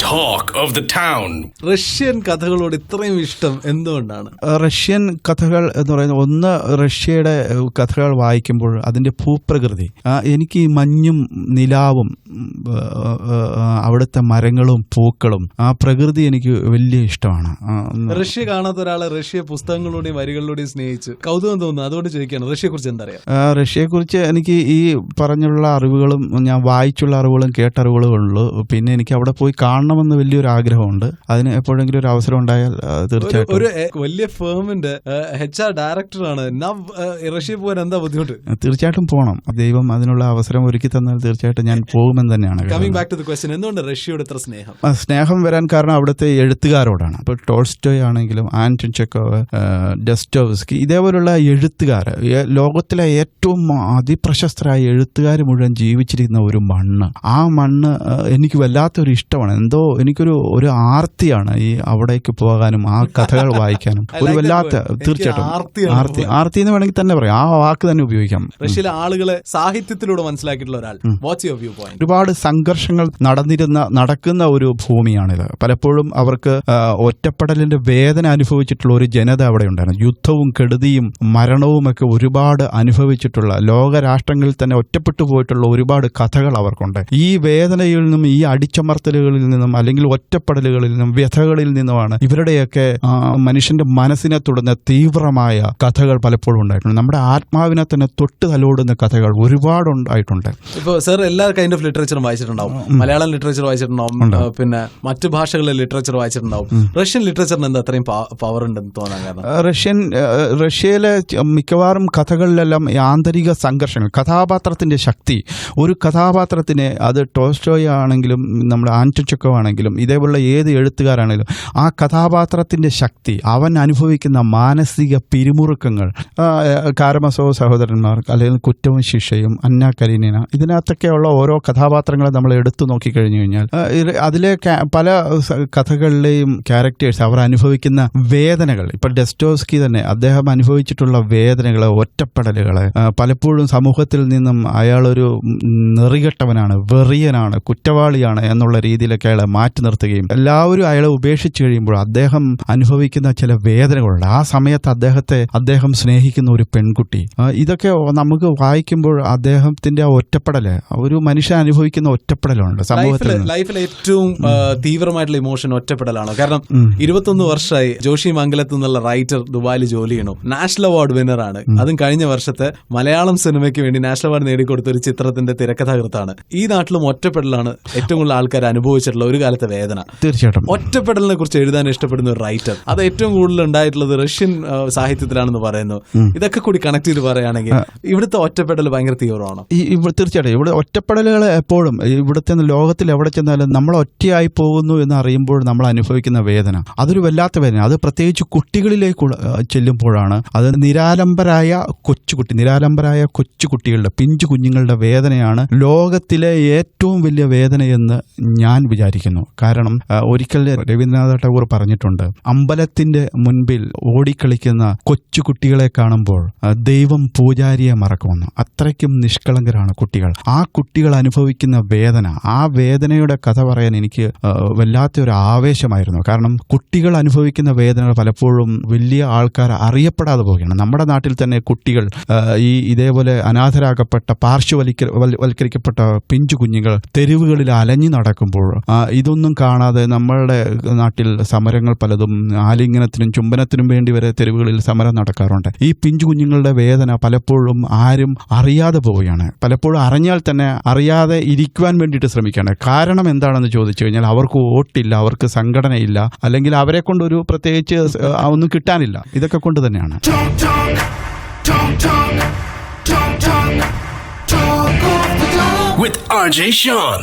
Talk of the town. Russian കഥകളോട് ഇത്രയും ഇഷ്ടം എന്തുകൊണ്ടാണ്? റഷ്യൻ കഥകൾ എന്ന് പറയുന്നത്, ഒന്ന്, റഷ്യയുടെ കഥകൾ വായിക്കുമ്പോൾ അതിൻ്റെ ഭൂപ്രകൃതി, എനിക്ക് ഈ മഞ്ഞും നിലാവും അവിടുത്തെ മരങ്ങളും പൂക്കളും ആ പ്രകൃതി എനിക്ക് വലിയ ഇഷ്ടമാണ്. റഷ്യ കാണാത്ത ഒരാളെ റഷ്യ പുസ്തകങ്ങളിലൂടെയും വരികളിലൂടെയും സ്നേഹിച്ച് കൗതുകം തോന്നുന്നു. അതുകൊണ്ട് ചോദിക്കുകയാണ്, റഷ്യയെ കുറിച്ച് എന്തറിയാം? റഷ്യയെക്കുറിച്ച് എനിക്ക് ഈ പറഞ്ഞുള്ള അറിവുകളും ഞാൻ വായിച്ചുള്ള അറിവുകളും കേട്ടറിവുകളും ഉള്ളൂ. പിന്നെ എനിക്ക് അവിടെ പോയി കാണണമെന്ന് വലിയൊരു ആഗ്രഹമുണ്ട്. അതിന് എപ്പോഴെങ്കിലും ഒരു അവസരം ഉണ്ടായാൽ തീർച്ചയായിട്ടും. ഒരു വലിയ ഫേമിന്റെ HR ഡയറക്ടറാണ്. റഷ്യയിൽ പോകാൻ എന്താ ബുദ്ധിമുട്ട്? തീർച്ചയായിട്ടും പോകണം. ദൈവം അതിനുള്ള അവസരം ഒരുക്കി തന്നാൽ തീർച്ചയായിട്ടും ഞാൻ പോകുമെന്ന് തന്നെയാണ്. Coming back to the question, എന്തുകൊണ്ട് റഷ്യയോട് ഇത്ര സ്നേഹം? സ്നേഹം വരാൻ കാരണം അവിടുത്തെ എഴുത്തുകാരോടാണ്. ഇപ്പോൾ ടോൾസ്റ്റോയ് ആണെങ്കിലും ആന്റൺ ചെക്കോവ്, ഡസ്റ്റോവ്സ്കി, ഇതേപോലുള്ള എഴുത്തുകാർ, ലോകത്തിലെ ഏറ്റവും അതിപ്രശസ്തരായ എഴുത്തുകാർ മുഴുവൻ ജീവിച്ചിരിക്കുന്ന ഒരു മണ്ണ്. ആ മണ്ണ് എനിക്ക് വല്ലാത്തൊരു ഇഷ്ടമാണ്. എന്തോ എനിക്കൊരു ആർത്തിയാണ് ഈ അവിടേക്ക് പോകാനും ആ കഥകൾ വായിക്കാനും. ഒരു വല്ലാത്ത, തീർച്ചയായിട്ടും ആർത്തി എന്ന് വേണമെങ്കിൽ തന്നെ പറയാം, ആ വാക്ക് തന്നെ ഉപയോഗിക്കാം. റഷ്യയിലെ ആളുകളെ സാഹിത്യത്തിലൂടെ മനസ്സിലാക്കിയിട്ടുള്ള ഒരാൾ, വാട്ട്സ് യുവർ വ്യൂ പോയിന്റ്? ഒരുപാട് സംഘർഷങ്ങൾ നടക്കുന്ന ഒരു ഭൂമിയാണിത്. പലപ്പോഴും അവർക്ക് ഒറ്റപ്പെടലിന്റെ വേദന അനുഭവിച്ചിട്ടുള്ള ഒരു ജനത അവിടെ ഉണ്ടായിരുന്നു. യുദ്ധവും കെടുതിയും മരണവും ഒക്കെ ഒരുപാട് അനുഭവിച്ചിട്ടുള്ള, ലോകരാഷ്ട്രങ്ങളിൽ തന്നെ ഒറ്റപ്പെട്ടു പോയിട്ടുള്ള ഒരുപാട് കഥകൾ അവർക്കുണ്ട്. ഈ വേദനയിൽ നിന്നും, ഈ അടിച്ചമർത്തലുകളിൽ നിന്നും, അല്ലെങ്കിൽ ഒറ്റപ്പെടലുകളിൽ നിന്നും, വ്യഥകളിൽ നിന്നുമാണ് ഇവരുടെയൊക്കെ മനുഷ്യന്റെ മനസ്സിനെ തൊടുന്ന തീവ്രമായ കഥകൾ പലപ്പോഴും ഉണ്ടായിട്ടുണ്ട്. നമ്മുടെ ആത്മാവിനെ തന്നെ തൊട്ട് തലോടുന്ന കഥകൾ ഒരുപാട് ഉണ്ടായിട്ടുണ്ട്. ഇപ്പോൾ സർ എല്ലാ കൈൻഡ് ഓഫ് ലിറ്ററേച്ചറും വായിച്ചിട്ടുണ്ടാവും. മലയാളം ലിറ്ററേച്ചർ വായിച്ചിട്ടുണ്ടാവും, പിന്നെ മറ്റു ഭാഷകളിലെ ലിറ്ററേച്ചർ വായിച്ചിട്ടുണ്ടാവും. റഷ്യൻ ലിറ്ററേച്ചറിന് എന്താ അത്രയും പവർ ഉണ്ടെന്ന് തോന്നാൻ കാരണം? റഷ്യയിലെ മിക്കവാറും കഥകളിലെല്ലാം ആന്തരിക സംഘർഷങ്ങൾ, കഥാപാത്രത്തിന്റെ ശക്തി. ഒരു കഥാപാത്രത്തിനെ, അത് ടോൾസ്റ്റോയ് ആണെങ്കിലും നമ്മുടെ ആന്റൺ ചെക്കോവ് ആണെങ്കിലും ഇതേപോലുള്ള ഏത് എഴുത്തുകാരാണെങ്കിലും, ആ കഥാപാത്രത്തിന്റെ ശക്തി, അവൻ അനുഭവിക്കുന്ന മാനസിക പിരിമുറുക്കങ്ങൾ, കാരമസോവ് സഹോദരന്മാർ, അല്ലെങ്കിൽ കുറ്റവും ശിക്ഷയും, അന്ന കരീനിന, ഇതിനകത്തൊക്കെയുള്ള ഓരോ കഥാപാത്രങ്ങളെ നമ്മൾ എടുത്തു നോക്കിക്കഴിഞ്ഞു കഴിഞ്ഞാൽ അതിലെ പല കഥകളിലെയും ക്യാരക്ടേഴ്സ് അവർ അനുഭവിക്കുന്ന വേദനകൾ, ഇപ്പൊ ഡസ്റ്റോവ്സ്കി തന്നെ അദ്ദേഹം അനുഭവിച്ചിട്ടുള്ള വേദനകൾ, ഒറ്റപ്പെടലുകൾ, പലപ്പോഴും സമൂഹത്തിൽ നിന്നും അയാളൊരു നെറികെട്ടവനാണ്, വെറിയനാണ്, കുറ്റവാളിയാണ് എന്നുള്ള രീതിയിലൊക്കെ അയാളെ മാറ്റി നിർത്തുകയും എല്ലാവരും അയാളെ ഉപേക്ഷിച്ച് കഴിയുമ്പോൾ അദ്ദേഹം അനുഭവിക്കുന്ന ചില വേദനകളുണ്ട്. ആ സമയത്ത് അദ്ദേഹം സ്നേഹിക്കുന്ന ഒരു പെൺകുട്ടി, ഇതൊക്കെ നമുക്ക് വായിക്കുമ്പോൾ അദ്ദേഹത്തിന്റെ ആ ഒറ്റപ്പെടല്, ഒരു മനുഷ്യൻ അനുഭവിക്കുന്ന ഒറ്റപ്പെടലുണ്ട് സമൂഹത്തിൽ. ലൈഫിൽ ഏറ്റവും തീവ്രമായിട്ടുള്ള ഇമോഷൻ ഒറ്റപ്പെടലാണ്. കാരണം 21 വർഷമായി ജോഷി മംഗലത്ത് നിന്നുള്ള റൈറ്റർ ദുബായിൽ ജോലി ചെയ്യണു. നാഷണൽ അവാർഡ് വിന്നറാണ്. അതും കഴിഞ്ഞ വർഷത്തെ മലയാളം സിനിമയ്ക്ക് വേണ്ടി നാഷണൽ അവാർഡ് നേടിക്കൊടുത്ത ഒരു ചിത്രത്തിന്റെ തിരക്കഥാകൃത്താണ്. ഈ നാട്ടിലും ഒറ്റപ്പെടലാണ് ഏറ്റവും കൂടുതൽ ആൾക്കാർ അനുഭവിച്ചിട്ടുള്ള ഒരു കാലത്തെ വേദന. തീർച്ചയായിട്ടും ഒറ്റപ്പെടലിനെ കുറിച്ച് എഴുതാൻ ഇഷ്ടപ്പെടുന്ന ഒരു റൈറ്റർ, അത് ഏറ്റവും കൂടുതൽ ഉണ്ടായിട്ടുള്ളത് റഷ്യൻ സാഹിത്യത്തിലാണെന്ന് പറയുന്നു. ഇതൊക്കെ കൂടി കണക്ട് ചെയ്ത് പറയുകയാണെങ്കിൽ ഇവിടുത്തെ ഒറ്റപ്പെടൽ ഭയങ്കര തീവ്രമാണ്. തീർച്ചയായിട്ടും ഇവിടെ ഒറ്റപ്പെടലുകൾ എപ്പോഴും, ഇവിടുത്തെ ലോകത്തിൽ എവിടെ ചെന്നാലും നമ്മൾ ഒറ്റയായി പോകുന്നു എന്ന് അറിയുമ്പോൾ നമ്മൾ അനുഭവിക്കുന്ന വേദന, അതൊരു വല്ലാത്ത വേദന. അത് പ്രത്യേകിച്ച് കുട്ടികളിലേക്ക് ചെല്ലുമ്പോഴാണ്. അത് നിരാലംബരായ കൊച്ചുകുട്ടികളുടെ, പിഞ്ചു കുഞ്ഞുങ്ങളുടെ വേദനയാണ് ലോകത്തിലെ ഏറ്റവും വലിയ വേദനയെന്ന് ഞാൻ വിചാരിക്കുന്നു. കാരണം ഒരിക്കൽ രവീന്ദ്രനാഥ ടാഗോർ പറഞ്ഞിട്ടുണ്ട്, അമ്പലത്തിന്റെ മുൻപിൽ ഓടിക്കളിക്കുന്ന കൊച്ചുകുട്ടികളെ കാണുമ്പോൾ ദൈവം പൂജാരിയെ മറക്കുമെന്ന്. അത്രയ്ക്കും നിഷ്കളങ്കരാണ് കുട്ടികൾ. ആ കുട്ടികൾ അനുഭവിക്കുന്ന വേദന, ആ വേദനയുടെ കഥ പറയാൻ എനിക്ക് വല്ലാത്തൊരു ആവേശമായിരുന്നു. കാരണം കുട്ടികൾ അനുഭവിക്കുന്ന വേദനകൾ പലപ്പോഴും വലിയ ആൾക്കാർ അറിയപ്പെടാതെ പോവുകയാണ്. നമ്മുടെ നാട്ടിൽ തന്നെ കുട്ടികൾ, ഇതേപോലെ അനാഥരാകപ്പെട്ട, പാർശ്വവൽക്കരിക്കപ്പെട്ട പിഞ്ചു കുഞ്ഞുങ്ങൾ തെരുവുകളിൽ അലഞ്ഞു നടക്കുമ്പോൾ ഇതൊന്നും കാണാതെ നമ്മളുടെ നാട്ടിൽ സമരങ്ങൾ പലതും, ആലിംഗനത്തിനും ചുംബനത്തിനും വേണ്ടി വരെ തെരുവുകളിൽ സമരം നടക്കാറുണ്ട്. ഈ പിഞ്ചു കുഞ്ഞുങ്ങളുടെ വേദന പലപ്പോഴും ആരും അറിയാതെ പോവുകയാണ്. പലപ്പോഴും അറിഞ്ഞാൽ തന്നെ അറിയാതെ ഇരിക്കുവാൻ വേണ്ടിയിട്ട് ശ്രമിക്കുകയാണ്. കാരണം എന്താണെന്ന് ചോദിച്ചു കഴിഞ്ഞാൽ അവർക്ക് വോട്ടില്ല, അവർക്ക് സംഘടനയില്ല, അല്ലെങ്കിൽ അവരെ കൊണ്ടൊരു പ്രത്യേകിച്ച് ഒന്നും കിട്ടാനില്ല. ഇതൊക്കെ കൊണ്ട് തന്നെയാണ്. With RJ Sean.